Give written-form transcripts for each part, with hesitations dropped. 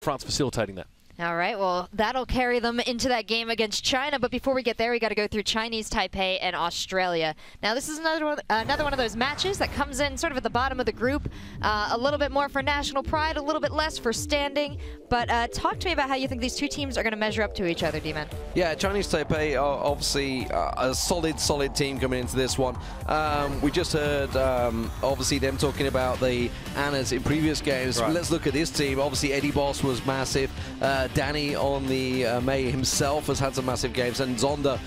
France facilitating that. All right, well, that'll carry them into that game against China. But before we get there, we got to go through Chinese Taipei and Australia. Now, this is another one of those matches that comes in sort of at the bottom of the group. A little bit more for national pride, a little bit less for standing. But talk to me about how you think these two teams are going to measure up to each other, D-Man. Yeah, Chinese Taipei are obviously a solid team coming into this one. We just heard, obviously, them talking about the Annas in previous games. Right. Let's look at this team. Obviously, Eddie Boss was massive. Danny on the May himself has had some massive games, and Zonda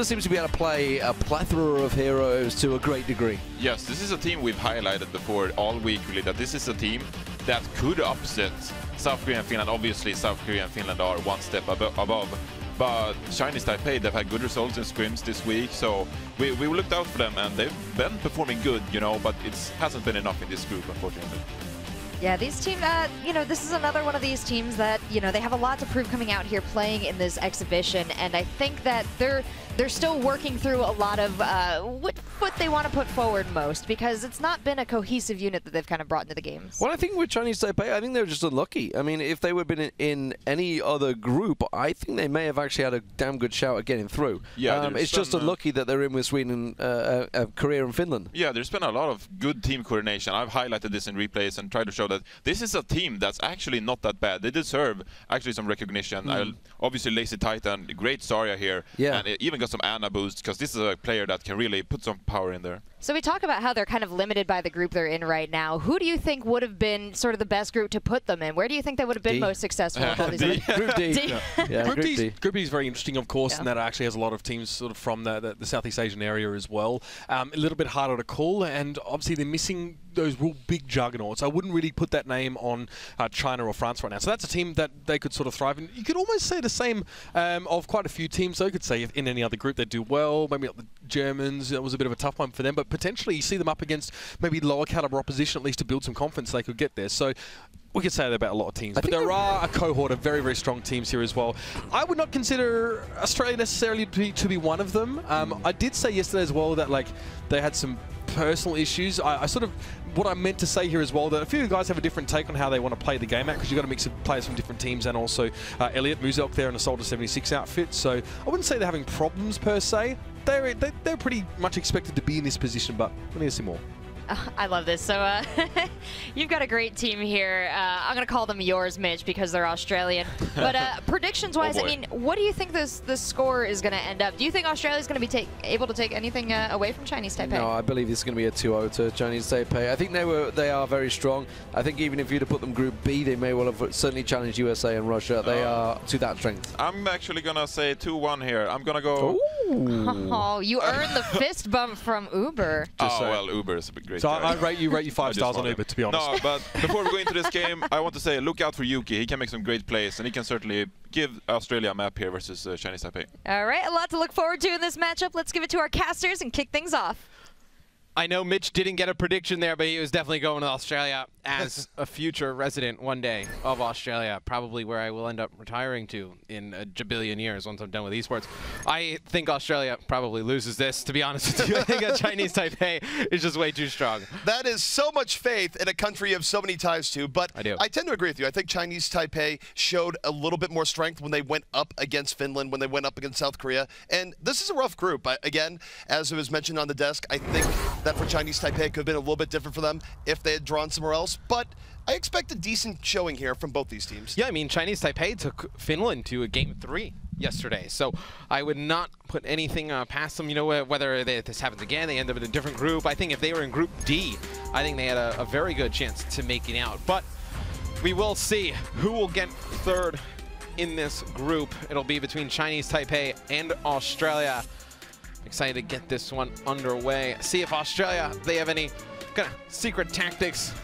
seems to be able to play a plethora of heroes to a great degree. Yes, this is a team we've highlighted before all week, really, that this is a team that could upset South Korea and Finland. Obviously, South Korea and Finland are one step above. But Chinese Taipei, they've had good results in scrims this week, so we looked out for them, and they've been performing good, you know, but it hasn't been enough in this group, unfortunately. Yeah, these teams, you know, this is another one of these teams that, you know, they have a lot to prove coming out here playing in this exhibition, and I think that they're still working through a lot of what they want to put forward most, because it's not been a cohesive unit that they've kind of brought into the games. Well, I think with Chinese Taipei, I think they were just unlucky. I mean, if they would have been in any other group, I think they may have actually had a damn good shout at getting through. Yeah, it's just unlucky that they're in with Sweden, Korea and Finland. Yeah, there's been a lot of good team coordination. I've highlighted this in replays and tried to show that this is a team that's actually not that bad. They deserve actually some recognition. Obviously, Lazy Titan, great Zarya here, and it even got some Anna boost, because this is a player that can really put some power in there. So we talk about how they're kind of limited by the group they're in right now. Who do you think would have been sort of the best group to put them in? Where do you think they would have been most successful? With all these Group D. Group D is very interesting, of course, in that it actually has a lot of teams sort of from the Southeast Asian area as well. A little bit harder to call, and obviously they're missing those real big juggernauts. I wouldn't really put that name on China or France right now. So that's a team that they could sort of thrive in. You could almost say the same of quite a few teams. So you could say if in any other group they do well. Maybe the Germans, that was a bit of a tough one for them. But potentially you see them up against maybe lower caliber opposition, at least to build some confidence they could get there. So we could say that about a lot of teams, but there are a cohort of very, very strong teams here as well. I would not consider Australia necessarily to be one of them. I did say yesterday as well that they had some personal issues. I sort of, what I meant to say here as well, that a few guys have a different take on how they want to play the game out, because you've got to mix of players from different teams, and also Elliot Muzok there in a Soldier 76 outfit. So I wouldn't say they're having problems per se. They're pretty much expected to be in this position, but we need to see more. I love this. So you've got a great team here. I'm going to call them yours, Mitch, because they're Australian. But predictions-wise, I mean, what do you think the score is going to end up? Do you think Australia's going to be able to take anything away from Chinese Taipei? No, I believe it's going to be a 2-0 to Chinese Taipei. I think they are very strong. I think even if you'd have put them Group B, they may well have certainly challenged USA and Russia. They are to that strength. I'm actually going to say 2-1 here. I'm going to go... Oh, you earned the fist bump from Uber. Well, Uber is a great So guy. I rate you 5 stars on Uber, to be honest. No, but before we go into this game, I want to say look out for Yuki. He can make some great plays, and he can certainly give Australia a map here versus Chinese Taipei. All right, a lot to look forward to in this matchup. Let's give it to our casters and kick things off. I know Mitch didn't get a prediction there, but he was definitely going to Australia as a future resident one day of Australia, probably where I will end up retiring to in a jabillion years once I'm done with esports. I think Australia probably loses this, to be honest with you. I think a Chinese Taipei is just way too strong. That is so much faith in a country you have so many ties to, but I tend to agree with you. I think Chinese Taipei showed a little bit more strength when they went up against Finland, when they went up against South Korea, and this is a rough group. Again, as it was mentioned on the desk, I think that for Chinese Taipei could have been a little bit different for them if they had drawn somewhere else, but I expect a decent showing here from both these teams. Yeah, I mean, Chinese Taipei took Finland to a Game 3 yesterday, so I would not put anything past them. You know, whether this happens again, they end up in a different group. I think if they were in Group D, I think they had a very good chance to making out, but we will see who will get third in this group. It'll be between Chinese Taipei and Australia. Excited to get this one underway. See if Australia, they have any kind of secret tactics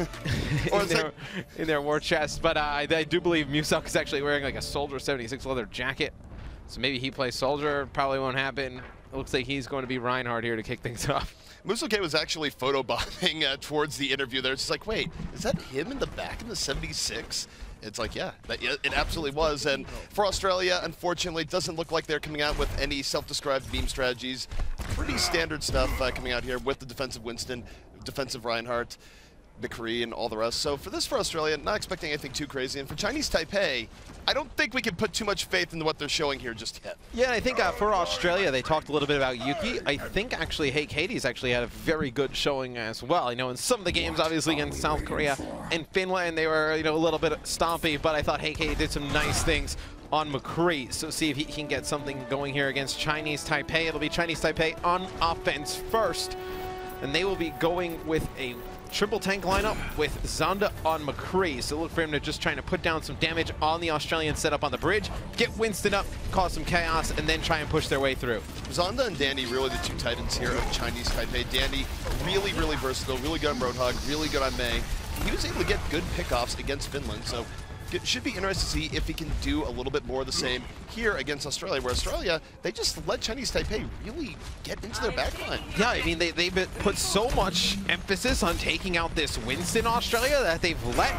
in their war chest. But I do believe Musok is actually wearing like a Soldier 76 leather jacket. So maybe he plays Soldier. Probably won't happen. It looks like he's going to be Reinhardt here to kick things off. Musoke was actually photobombing towards the interview there. It's just like, wait, is that him in the back in the 76? It's like, yeah, it absolutely was. And for Australia, unfortunately, it doesn't look like they're coming out with any self-described beam strategies. Pretty standard stuff coming out here with the defensive Winston, defensive Reinhardt. McCree and all the rest. So for Australia, not expecting anything too crazy. And for Chinese Taipei, I don't think we can put too much faith into what they're showing here just yet. Yeah, I think for Australia, they talked a little bit about Yuki. I think actually Hey Katie's actually had a very good showing as well. You know, in some of the games, obviously against South Korea and Finland, they were, you know, a little bit stompy, but I thought Hey Katie did some nice things on McCree. So see if he can get something going here against Chinese Taipei. It'll be Chinese Taipei on offense first, and they will be going with a triple tank lineup with Zonda on McCree. So look for him to just trying to put down some damage on the Australian setup on the bridge, get Winston up, cause some chaos, and then try and push their way through. Zonda and Danny really the two titans here of Chinese Taipei. Danny really, really versatile, really good on Roadhog, really good on Mei. He was able to get good pickoffs against Finland, so it should be interesting to see if he can do a little bit more of the same here against Australia, where Australia, they just let Chinese Taipei really get into their backline. Yeah, I mean, they put so much emphasis on taking out this Winston Australia that they've let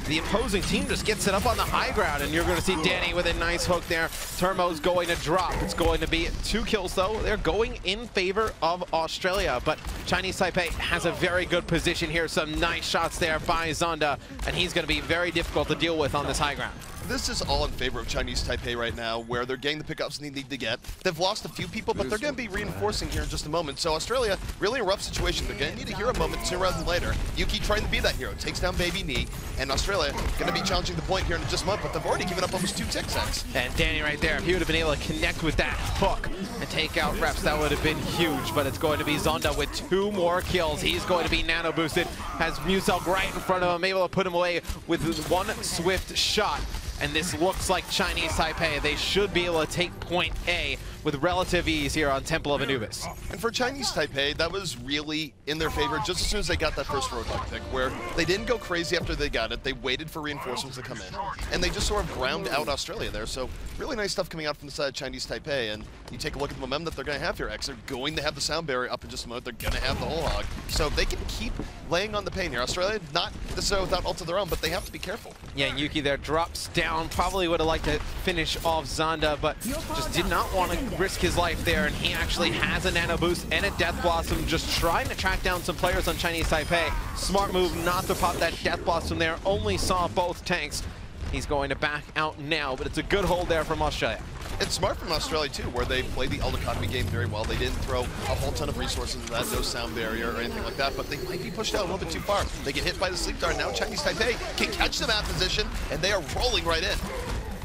the opposing team just get set up on the high ground, and you're going to see Danny with a nice hook there. Turmo's going to drop. It's going to be 2 kills, though. They're going in favor of Australia, but Chinese Taipei has a very good position here. Some nice shots there by Zonda, and he's going to be very difficult to deal with on this high ground. This is all in favor of Chinese Taipei right now, where they're getting the pickups they need to get. They've lost a few people, but they're going to be reinforcing here in just a moment. So Australia, really a rough situation. They're going to need a hero moment sooner rather than later. Yuki trying to be that hero, takes down Baby Knee, and Australia going to be challenging the point here in just a month, but they've already given up almost 2 ticks. And Danny right there, if he would have been able to connect with that hook and take out reps, that would have been huge, but it's going to be Zonda with 2 more kills. He's going to be nano boosted, has Musel right in front of him, able to put him away with 1 swift shot. And this looks like Chinese Taipei. They should be able to take point A with relative ease here on Temple of Anubis. And for Chinese Taipei, that was really in their favor just as soon as they got that first Roadhog pick, where they didn't go crazy after they got it. They waited for reinforcements to come in, and they just sort of ground out Australia there. So really nice stuff coming out from the side of Chinese Taipei. And you take a look at the momentum that they're going to have here, X. They're going to have the sound barrier up in just a moment. They're going to have the whole hog. So they can keep laying on the pain here. Australia, not necessarily without ult of their own, but they have to be careful. Yeah, Yuki there drops down. Probably would have liked to finish off Zonda, but just did not want to risk his life there, and he actually has a nano boost and a Death Blossom, just trying to track down some players on Chinese Taipei. Smart move not to pop that Death Blossom there, only saw both tanks. He's going to back out now, but it's a good hold there from Australia. It's smart from Australia, too, where they played the ult economy game very well. They didn't throw a whole ton of resources into that, no sound barrier or anything like that, but they might be pushed out a little bit too far. They get hit by the sleep dart. Now Chinese Taipei can catch them out of position, and they are rolling right in.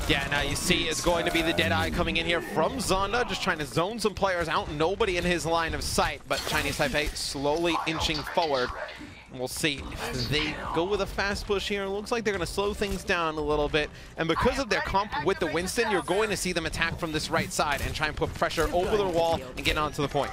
Yeah, now you see it's going to be the Deadeye coming in here from Zonda, just trying to zone some players out. Nobody in his line of sight, but Chinese Taipei slowly inching forward. We'll see if they go with a fast push here. It looks like they're going to slow things down a little bit. And because of their comp with the Winston, you're going to see them attack from this right side and try and put pressure over the wall and get onto the point.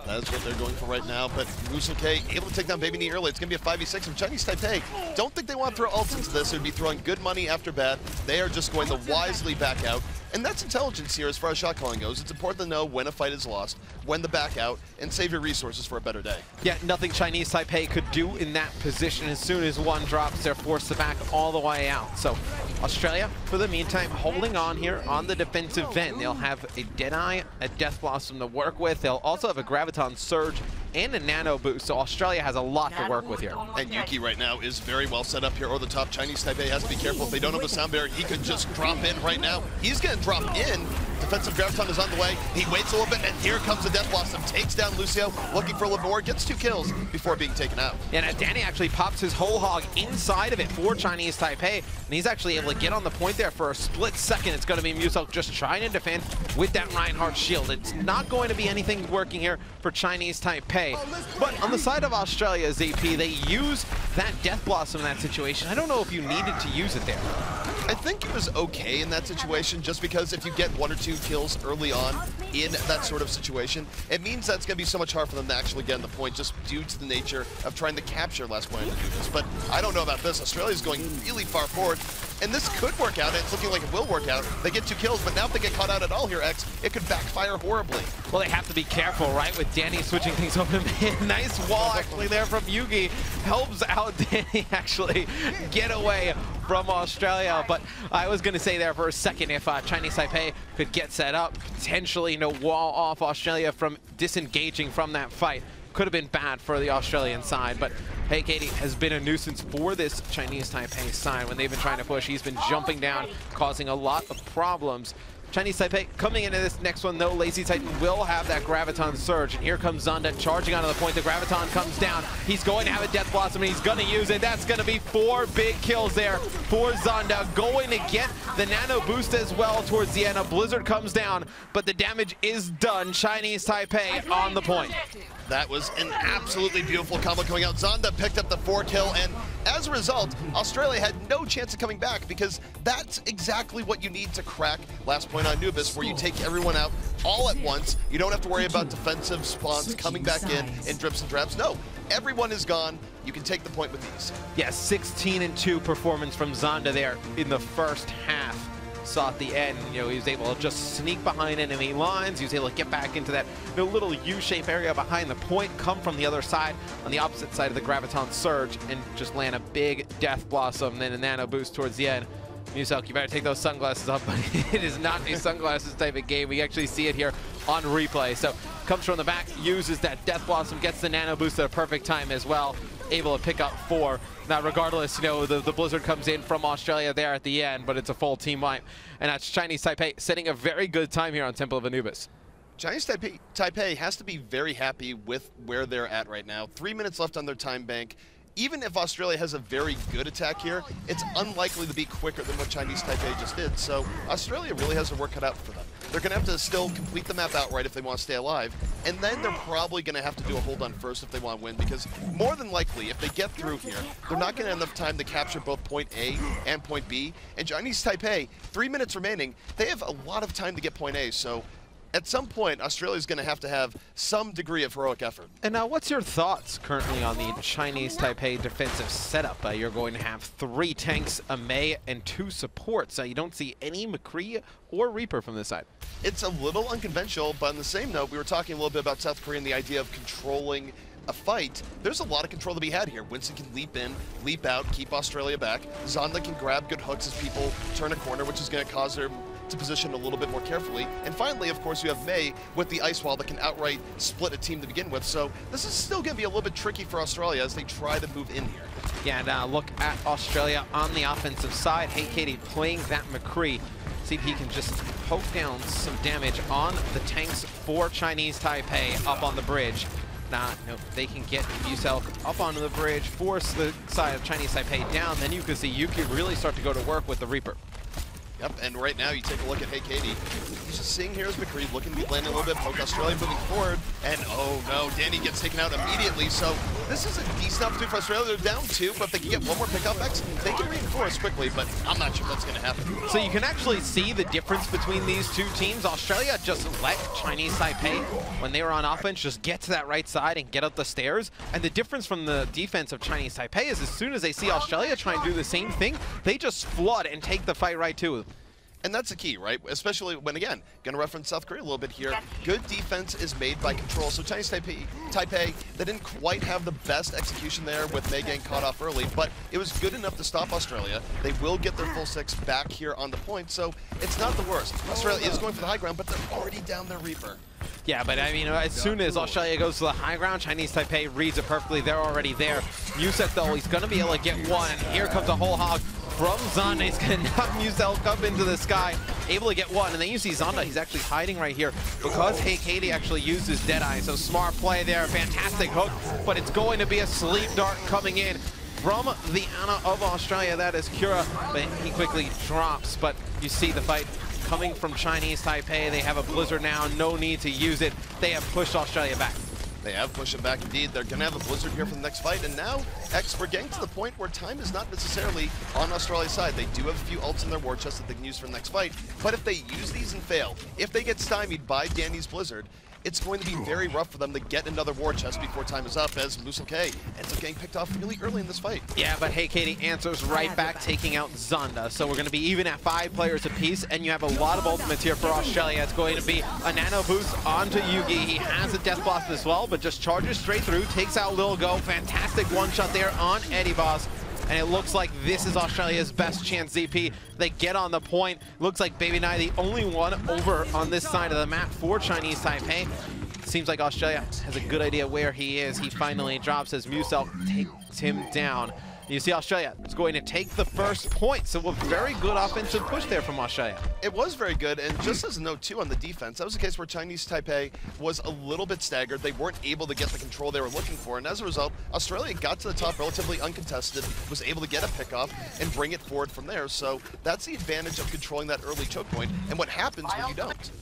That is what they're going for right now, but Musel K able to take down Baby Knee early. It's going to be a 5v6 from Chinese Taipei. Don't think they want to throw ults into this. It would be throwing good money after bad. They are just going to wisely back out. And that's intelligence here as far as shot calling goes. It's important to know when a fight is lost, when to back out, and save your resources for a better day. Yeah, nothing Chinese Taipei could do in that position. As soon as one drops, they're forced to back all the way out. So Australia, for the meantime, holding on here on the defensive end. They'll have a Deadeye, a Death Blossom to work with. They'll also have a Graviton Surge and a Nano Boost. So Australia has a lot to work with here. And Yuki right now is very well set up here over the top. Chinese Taipei has to be careful. If they don't have a sound barrier, he could just drop in right now. He's going to drop in. Defensive Graviton is on the way. He waits a little bit, and here comes the Death Blossom. Takes down Lucio, looking for a little more. Gets 2 kills before being taken out. Yeah, now Danny actually pops his whole hog inside of it for Chinese Taipei, and he's actually able to get on the point there for a split second. It's going to be Musel just trying to defend with that Reinhardt shield. It's not going to be anything working here for Chinese Taipei. But on the side of Australia, ZP, they use that Death Blossom in that situation. I don't know if you needed to use it there. I think it was okay in that situation, just because if you get 1 or 2 kills early on in that sort of situation, it means that's going to be so much harder for them to actually get on the point, just due to the nature of trying to capture last point to do this. But I don't know about this. Australia's going really far forward, and this could work out, and it's looking like it will work out. They get 2 kills, but now if they get caught out at all here, X, it could backfire horribly. Well, they have to be careful, right, with Danny switching things over. Nice wall, actually, there from Yugi. Helps out Danny, actually, get away from Australia. But I was going to say there for a second, if Chinese Taipei could get set up, potentially wall off Australia from disengaging from that fight. could have been bad for the Australian side, but Hey Katie has been a nuisance for this Chinese Taipei side when they've been trying to push. He's been jumping down, causing a lot of problems. Chinese Taipei coming into this next one though, Lazy Titan will have that Graviton Surge, and here comes Zonda charging onto the point. The Graviton comes down. He's going to have a Death Blossom, and he's going to use it. That's going to be 4 big kills there for Zonda. Going to get the Nano Boost as well towards the end. A Blizzard comes down, but the damage is done. Chinese Taipei on the point. That was an absolutely beautiful combo coming out. Zonda picked up the 4 kill, and as a result, Australia had no chance of coming back because that's exactly what you need to crack last point on Anubis, where you take everyone out all at once. You don't have to worry about defensive spawns coming back in drips and drabs. No, everyone is gone. You can take the point with ease. Yeah, 16-2 performance from Zonda there in the first half. Saw at the end, he was able to just sneak behind enemy lines. He was able to get back into that little U-shaped area behind the point, come from the other side, on the opposite side of the Graviton Surge, and just land a big Death Blossom, then a Nano Boost towards the end. Muselk, you better take those sunglasses off, but it is not a sunglasses type of game. We actually see it here on replay. So comes from the back, uses that Death Blossom, gets the Nano Boost at a perfect time as well, able to pick up 4. Now, regardless, the Blizzard comes in from Australia there at the end, but it's a full team wipe. And that's Chinese Taipei setting a very good time here on Temple of Anubis. Chinese Taipei has to be very happy with where they're at right now. 3 minutes left on their time bank. Even if Australia has a very good attack here, it's unlikely to be quicker than what Chinese Taipei just did. So Australia really has their work cut out for them. They're going to have to still complete the map outright if they want to stay alive, and then they're probably going to have to do a hold on first if they want to win, because more than likely, if they get through here, they're not going to have enough time to capture both point A and point B. And Chinese Taipei, 3 minutes remaining, they have a lot of time to get point A, so at some point, Australia's going to have some degree of heroic effort. And now, what's your thoughts currently on the Chinese Taipei defensive setup? You're going to have 3 tanks, a Mei, and 2 supports. You don't see any McCree or Reaper from this side. It's a little unconventional, but on the same note, we were talking a little bit about South Korea and the idea of controlling a fight. There's a lot of control to be had here. Winston can leap in, leap out, keep Australia back. Zonda can grab good hooks as people turn a corner, which is going to cause their to position a little bit more carefully. And finally, of course, you have Mei with the Ice Wall that can outright split a team to begin with. So this is still going to be a little bit tricky for Australia as they try to move in here. Yeah, and look at Australia on the offensive side. Hey Katie playing that McCree. See if he can just poke down some damage on the tanks for Chinese Taipei up on the bridge. No, they can get Muselk up onto the bridge, force the side of Chinese Taipei down. Then you can see Yuki really start to go to work with the Reaper. Yep, and right now you take a look at Hey Katie. He's just seeing here as McCree looking to be landing a little bit, poke Australia moving forward, and oh no, Danny gets taken out immediately. So this is a decent opportunity for Australia. They're down 2, but if they can get one more pick up X, they can reinforce quickly, but I'm not sure that's going to happen. So you can actually see the difference between these 2 teams. Australia just let Chinese Taipei, when they were on offense, just get to that right side and get up the stairs. And the difference from the defense of Chinese Taipei is as soon as they see Australia try and do the same thing, they just flood and take the fight right to them. And that's the key, right? Especially when, again, going to reference South Korea a little bit here. Good defense is made by control. So Chinese Taipei, they didn't quite have the best execution there with Mei getting caught off early, but it was good enough to stop Australia. They will get their full 6 back here on the point, so it's not the worst. Australia is going for the high ground, but they're already down their Reaper. Yeah, but I mean, as soon as Australia goes to the high ground, Chinese Taipei reads it perfectly. They're already there. Muselk, though, he's going to be able to get one, and here comes a whole hog from Zonda. He's going to knock Muselk up into the sky, able to get one. And then you see Zonda, he's actually hiding right here because Hey Katie actually used his Deadeye. So smart play there, fantastic hook, but it's going to be a sleep dart coming in from the Ana of Australia. That is Kura, but he quickly drops. But you see the fight coming from Chinese Taipei. They have a Blizzard now, no need to use it. They have pushed Australia back. They have pushed it back indeed. They're going to have a Blizzard here for the next fight. And now, X, we're getting to the point where time is not necessarily on Australia's side. They do have a few ults in their war chest that they can use for the next fight. But if they use these and fail, if they get stymied by Danny's Blizzard, it's going to be very rough for them to get another war chest before time is up, as Muselk ends up getting picked off really early in this fight. Yeah, but Hey Katie answers right back, taking out Zonda. So we're going to be even at 5 players apiece, and you have a lot of ultimates here for Australia. It's going to be a Nano Boost onto Yugi. He has a Death Blast as well, but just charges straight through, takes out Lil Go. Fantastic one-shot there on Eddie Boss. And it looks like this is Australia's best chance, ZP. They get on the point. Looks like Baby Nye the only one over on this side of the map for Chinese Taipei. seems like Australia has a good idea where he is. He finally drops as Muselk takes him down. You see Australia is going to take the first point, so a very good offensive push there from Australia. It was very good, and just as a note too on the defense, that was a case where Chinese Taipei was a little bit staggered. They weren't able to get the control they were looking for, and as a result, Australia got to the top relatively uncontested, was able to get a pickoff and bring it forward from there. So that's the advantage of controlling that early choke point, and what happens when you don't.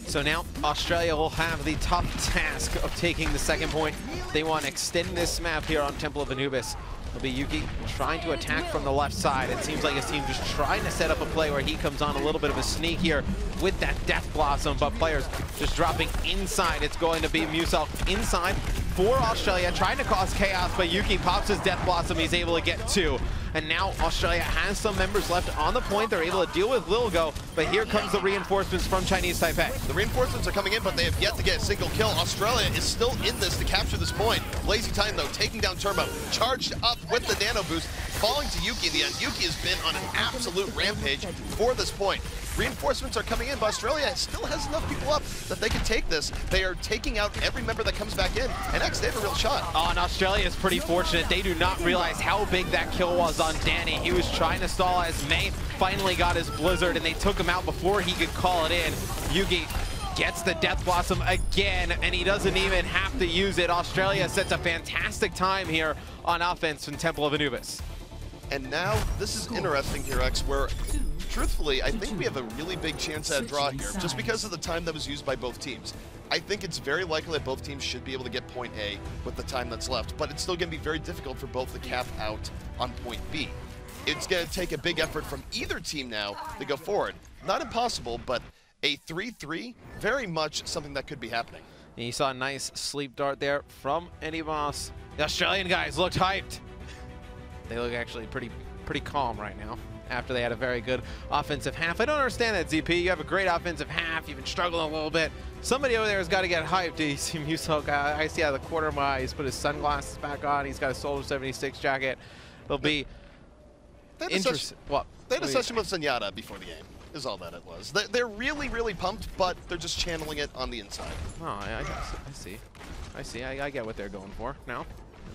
So now Australia will have the tough task of taking the second point. They want to extend this map here on Temple of Anubis. It'll be Yuki trying to attack from the left side. It seems like his team just trying to set up a play where he comes on a little bit of a sneak here with that Death Blossom, but players just dropping inside. It's going to be Muselk inside for Australia, trying to cause chaos, but Yuki pops his Death Blossom. He's able to get 2. And now Australia has some members left on the point. They're able to deal with Lilgo, but here comes the reinforcements from Chinese Taipei. The reinforcements are coming in, but they have yet to get a single kill. Australia is still in this to capture this point. Lazy Time, though, taking down Turbo, charged up with the nano boost, falling to Yuki in the end. Yuki has been on an absolute rampage for this point. Reinforcements are coming in, but Australia still has enough people up that they can take this. They are taking out every member that comes back in, and X, they have a real shot. Oh, and Australia is pretty fortunate. They do not realize how big that kill was on Danny. He was trying to stall as May finally got his Blizzard, and they took him out before he could call it in. Yuki gets the Death Blossom again, and he doesn't even have to use it. Australia sets a fantastic time here on offense in Temple of Anubis. And now, this is interesting here, X, where truthfully, I think we have a really big chance at a draw here, just because of the time that was used by both teams. I think it's very likely that both teams should be able to get point A with the time that's left, but it's still going to be very difficult for both to cap out on point B. It's going to take a big effort from either team now to go forward. Not impossible, but a 3-3, very much something that could be happening. And you saw a nice sleep dart there from Eddie Moss. The Australian guys looked hyped. They look actually pretty calm right now after they had a very good offensive half. I don't understand that, ZP. You have a great offensive half. You've been struggling a little bit. Somebody over there has got to get hyped. You see Muselk, I see out of the corner of my eye. He's put his sunglasses back on. He's got a Soldier 76 jacket. It'll be interesting. They had a session with Zenyatta before the game, is all that it was. They're really, really pumped, but they're just channeling it on the inside. Oh, I see. I get what they're going for now.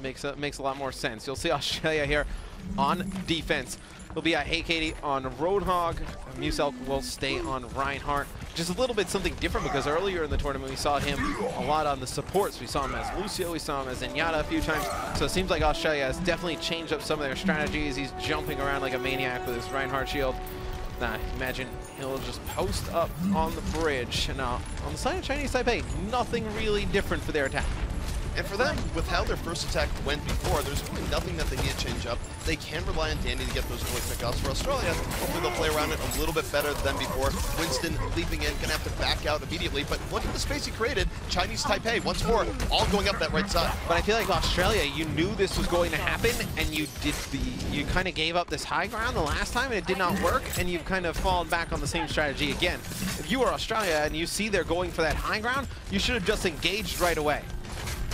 Makes a lot more sense. You'll see Australia here on defense. It'll be a Hey Katie on Roadhog. Muselk will stay on Reinhardt. Just a little bit something different because earlier in the tournament we saw him a lot on the supports. We saw him as Lucio, we saw him as Zenyatta a few times. So it seems like Australia has definitely changed up some of their strategies. He's jumping around like a maniac with his Reinhardt shield. Now, imagine he'll just post up on the bridge. And on the side of Chinese Taipei, nothing really different for their attack. And for them, with how their first attack went before, there's really nothing that they need to change up. They can rely on Danny to get those early pickoffs. For Australia, hopefully they'll play around it a little bit better than before. Winston leaping in, gonna have to back out immediately, but look at the space he created. Chinese Taipei, once more, all going up that right side. But I feel like Australia, you knew this was going to happen, and you kind of gave up this high ground the last time, and it did not work, and you've kind of fallen back on the same strategy again. If you were Australia and you see they're going for that high ground, you should have just engaged right away.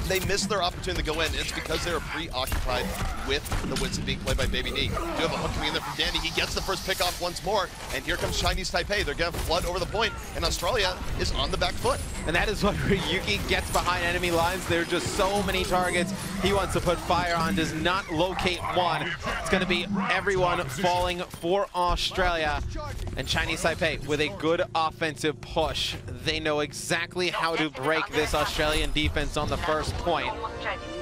They missed their opportunity to go in. It's because they were preoccupied with the Winston being played by Baby D. You have a hook coming in there from Danny. He gets the first pick off once more, and here comes Chinese Taipei. They're going to flood over the point, and Australia is on the back foot. And that is what Yuki gets behind enemy lines. There are just so many targets he wants to put fire on, does not locate one. It's going to be everyone falling for Australia. And Chinese Taipei with a good offensive push. They know exactly how to break this Australian defense on the first point.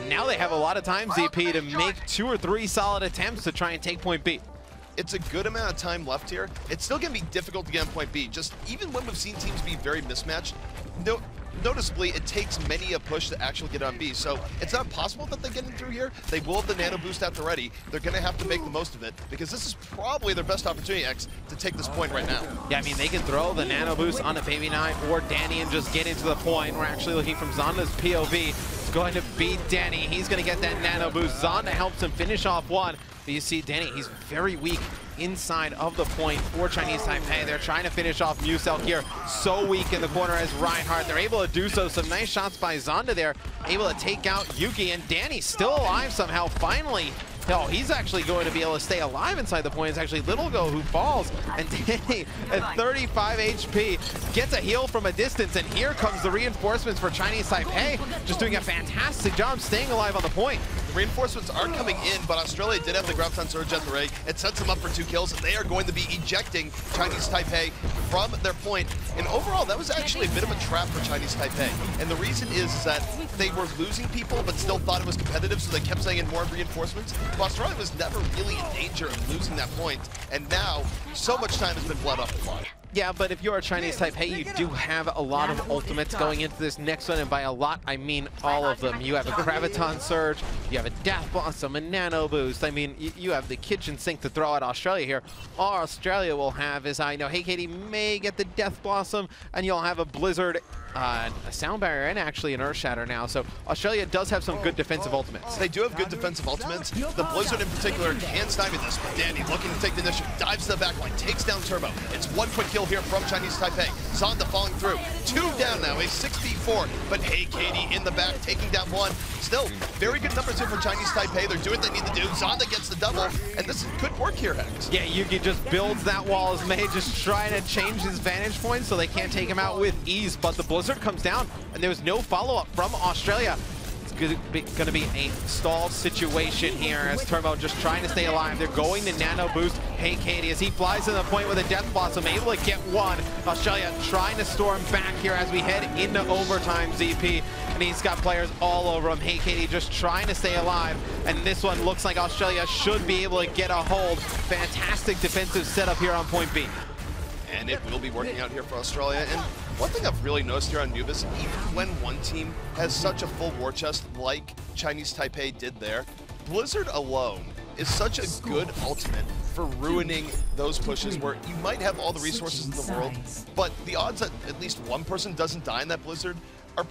Now they have a lot of time, ZP, to make 2 or 3 solid attempts to try and take point B. It's a good amount of time left here. It's still going to be difficult to get on point B. Just even when we've seen teams be very mismatched, noticeably it takes many a push to actually get on B. So it's not possible that they get in through here. They will have the nano boost at the ready. They're going to have to make the most of it because this is probably their best opportunity, X, to take this point right now. Yeah, I mean, they can throw the nano boost on a Baby Knight or Danny and just get into the point. We're actually looking from Zonda's POV. It's going to beat Danny. He's going to get that nano boost. Zonda helps him finish off one. But you see Danny, he's very weak inside of the point for Chinese Taipei. They're trying to finish off Muselk here. So weak in the corner as Reinhardt. They're able to do so. Some nice shots by Zonda there. Able to take out Yuki, and Danny still alive somehow. Finally Oh, he's actually going to be able to stay alive inside the point. It's actually Littlegho who falls, and Danny at 35 HP gets a heal from a distance, and here comes the reinforcements for Chinese Taipei, just doing a fantastic job staying alive on the point. Reinforcements are coming in, but Australia did have the Graviton Surge at the rate. It sets them up for 2 kills, and they are going to be ejecting Chinese Taipei from their point. And overall, that was actually a bit of a trap for Chinese Taipei. And the reason is that they were losing people, but still thought it was competitive, so they kept saying in more reinforcements. But Australia was never really in danger of losing that point. And now, so much time has been bled off the clock. Yeah, but if you're a Chinese Taipei, you do have a lot of ultimates going into this next one, and by a lot, I mean all of them. You have a Graviton Surge, you have a Death Blossom, a Nano Boost. I mean, you have the kitchen sink to throw at Australia here. All Australia will have is, I know, Hey Katie may get the Death Blossom, and you'll have a Blizzard, a Sound Barrier, and actually an Earth Shatter now. So Australia does have some good defensive ultimates. They do have good defensive ultimates. The Blizzard in particular can stymie this, but Danny looking to take the initiative, dives to the backline, takes down Turbo. It's 1 quick kill here from Chinese Taipei. Zonda falling through. 2 down now, a 6v4, but Hey Katie in the back, taking down 1. Still, very good numbers here for Chinese Taipei. They're doing what they need to do. Zonda gets the double, and this could work here, Hex. Yeah, Yuki just builds that wall as May, just trying to change his vantage point so they can't take him out with ease, but the Blizzard comes down, and there was no follow-up from Australia. Going to be a stalled situation here as Turbo just trying to stay alive. They're going to Nano Boost Hey Katie as he flies to the point with a Death Blossom, able to get 1. Australia trying to storm back here as we head into overtime, ZP. And he's got players all over him. Hey Katie just trying to stay alive. And this one looks like Australia should be able to get a hold. Fantastic defensive setup here on point B. And it will be working out here for Australia. And one thing I've really noticed here on Nubis, even when one team has such a full war chest like Chinese Taipei did there, Blizzard alone is such a good ultimate for ruining those pushes where you might have all the resources in the world, but the odds that at least one person doesn't die in that Blizzard are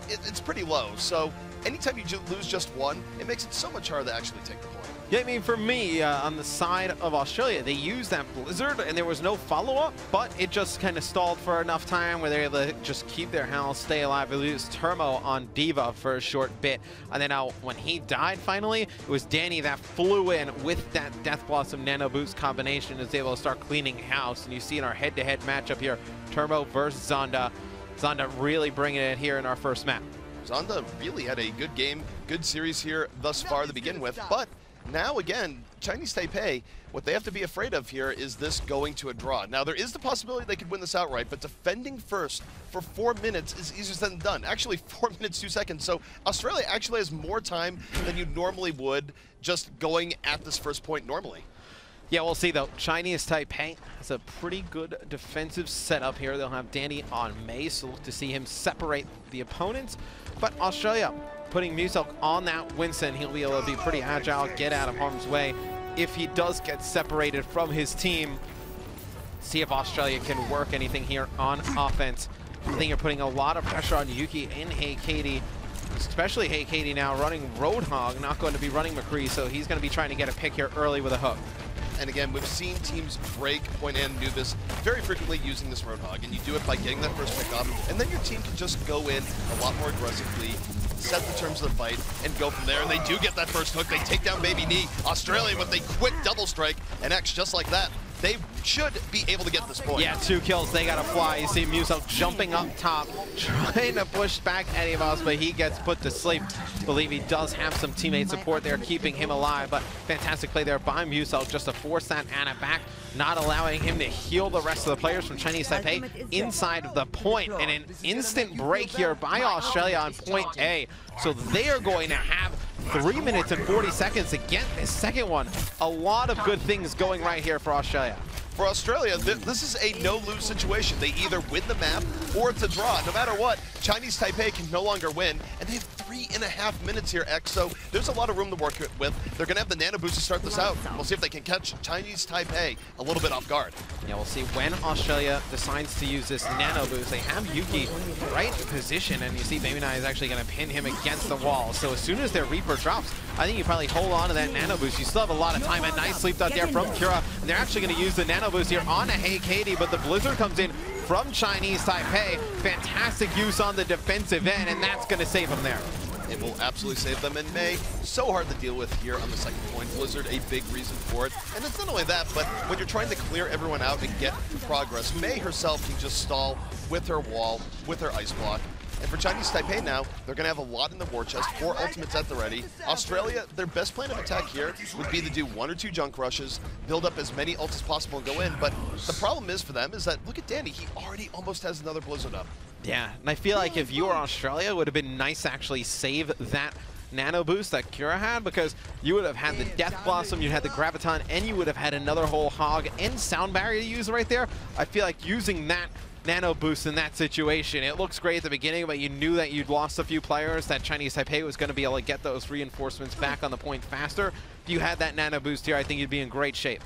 it's pretty low. So anytime you lose just one, it makes it so much harder to actually take the point. Yeah, I mean, for me, on the side of Australia, they used that Blizzard, and there was no follow-up, but it just kind of stalled for enough time where they were able to just keep their health, stay alive. They lose Turbo on Diva for a short bit, and then when he died finally, it was Danny that flew in with that Death Blossom Nano Boost combination and was able to start cleaning house. And you see in our head-to-head matchup here, Turbo versus Zonda. Zonda really bringing it here in our first map. Zonda really had a good game, good series here thus far to begin with, but now again, Chinese Taipei, what they have to be afraid of here is this going to a draw. Now there is the possibility they could win this outright, but defending first for 4 minutes is easier said than done. Actually 4 minutes, 2 seconds. So Australia actually has more time than you normally would just going at this first point normally. Yeah, we'll see though. Chinese Taipei has a pretty good defensive setup here. They'll have Danny on May, so look to see him separate the opponents. But Australia putting Muselk on that Winston, he'll be able to be pretty agile, get out of harm's way. If he does get separated from his team, see if Australia can work anything here on offense. I think you're putting a lot of pressure on Yuki and Hey Katie, especially Hey Katie now running Roadhog, not going to be running McCree, so he's going to be trying to get a pick here early with a hook. And again, we've seen teams break point and Nubis very frequently using this Roadhog, and you do it by getting that first pick up, and then your team can just go in a lot more aggressively, set the terms of the fight, and go from there. And they do get that first hook. They take down Baby Knee. Australia with a quick double strike, and X just like that. They should be able to get this point. Yeah, 2 kills, they gotta fly. You see Muselk jumping up top, trying to push back Eddie Moss, but he gets put to sleep. I believe he does have some teammate support there keeping him alive, but fantastic play there by Muselk just to force that Ana back, not allowing him to heal the rest of the players from Chinese Taipei inside of the point. And an instant break here by Australia on point A. So they are going to have 3 minutes and 40 seconds to get this second one. A lot of good things going right here for Australia. For Australia, this is a no-lose situation. They either win the map or it's a draw. No matter what, Chinese Taipei can no longer win, and they have 3.5 minutes here, X, so there's a lot of room to work with. They're going to have the Nano Boost to start this out. We'll see if they can catch Chinese Taipei a little bit off guard. Yeah, we'll see when Australia decides to use this Nano Boost. They have Yuki right in position, and you see Baby Nine is actually going to pin him against the wall. So as soon as their Reaper drops, I think you probably hold on to that Nano Boost. You still have a lot of time. A nice sleep out there from Kira, and they're actually going to use the Nano Boost here on a Hey Katie, but the Blizzard comes in from Chinese Taipei. Fantastic use on the defensive end, and that's going to save them there. It will absolutely save them. And May, so hard to deal with here on the second point. Blizzard, a big reason for it. And it's not only that, but when you're trying to clear everyone out and get progress, May herself can just stall with her wall, with her ice block. And for Chinese Taipei now, they're going to have a lot in the war chest, 4 ultimates at the ready. Australia, their best plan of attack here would be to do 1 or 2 junk rushes, build up as many ults as possible and go in. But the problem is for them is that, look at Danny, he already almost has another Blizzard up. Yeah, and I feel like if you were Australia, it would have been nice to actually save that nano boost that Kira had, because you would have had the Death Blossom, you had the Graviton, and you would have had another whole Hog and Sound Barrier to use right there. I feel like using that nano boost in that situation, it looks great at the beginning, but you knew that you'd lost a few players, that Chinese Taipei was going to be able to get those reinforcements back on the point faster. If you had that nano boost here, I think you'd be in great shape.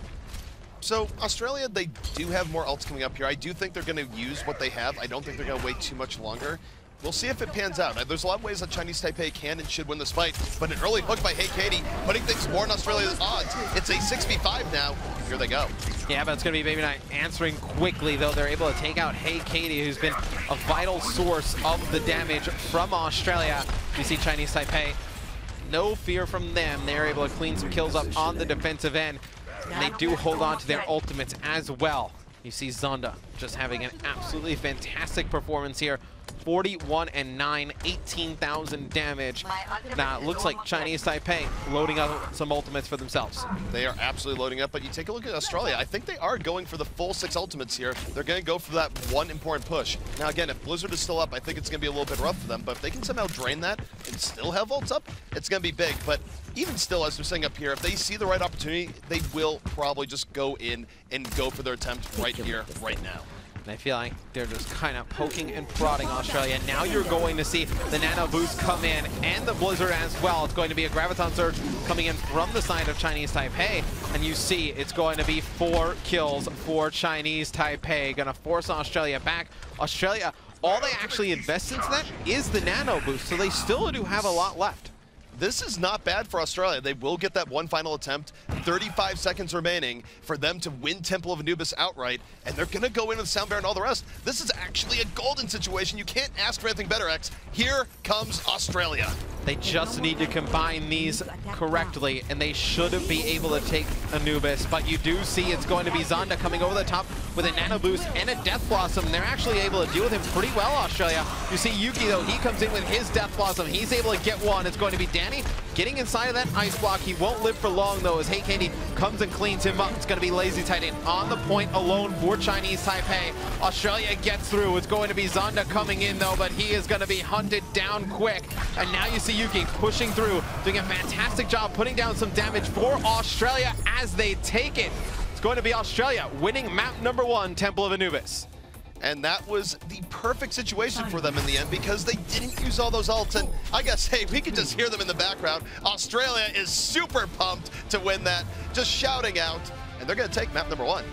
So Australia, they do have more ults coming up here. I do think they're going to use what they have. I don't think they're going to wait too much longer. We'll see if it pans out. There's a lot of ways that Chinese Taipei can and should win this fight, but an early hook by Hey Katie, putting things more in Australia's odds. It's a 6v5 now. Here they go. Yeah, but it's going to be Baby Knight answering quickly, though. They're able to take out Hey Katie, who's been a vital source of the damage from Australia. You see Chinese Taipei, no fear from them. They're able to clean some kills up on the defensive end. And they do hold on to their ultimates as well. You see Zonda just having an absolutely fantastic performance here. 41 and 9, 18,000 damage. Now, it looks like Chinese Taipei loading up some ultimates for themselves. They are absolutely loading up, but you take a look at Australia. I think they are going for the full 6 ultimates here. They're going to go for that one important push. Now, again, if Blizzard is still up, I think it's going to be a little bit rough for them, but if they can somehow drain that and still have ults up, it's going to be big. But even still, as we're saying up here, if they see the right opportunity, they will probably just go in and go for their attempt right here, right now. And I feel like they're just kind of poking and prodding Australia. Now you're going to see the nano boost come in and the Blizzard as well. It's going to be a Graviton Surge coming in from the side of Chinese Taipei. And you see it's going to be 4 kills for Chinese Taipei. Going to force Australia back. Australia, all they actually invest into that is the nano boost. So they still do have a lot left. This is not bad for Australia. They will get that one final attempt. 35 seconds remaining for them to win Temple of Anubis outright, and they're going to go in with Sound Bear and all the rest. This is actually a golden situation. You can't ask for anything better, X. Here comes Australia. They just need to combine these correctly, and they should be able to take Anubis. But you do see it's going to be Zonda coming over the top with a Nano Boost and a Death Blossom. They're actually able to deal with him pretty well, Australia. You see Yuki, though, he comes in with his Death Blossom. He's able to get one. It's going to be Danny getting inside of that ice block. He won't live for long, though, as Hey Katie comes and cleans him up. It's going to be Lazy Titan on the point alone for Chinese Taipei. Australia gets through. It's going to be Zonda coming in, though, but he is going to be hunted down quick. And now you see Yuki pushing through, doing a fantastic job putting down some damage for Australia as they take it. It's going to be Australia winning map number 1, Temple of Anubis. And that was the perfect situation for them in the end because they didn't use all those ults. And I guess, hey, we can just hear them in the background. Australia is super pumped to win that, just shouting out. And they're going to take map number 1.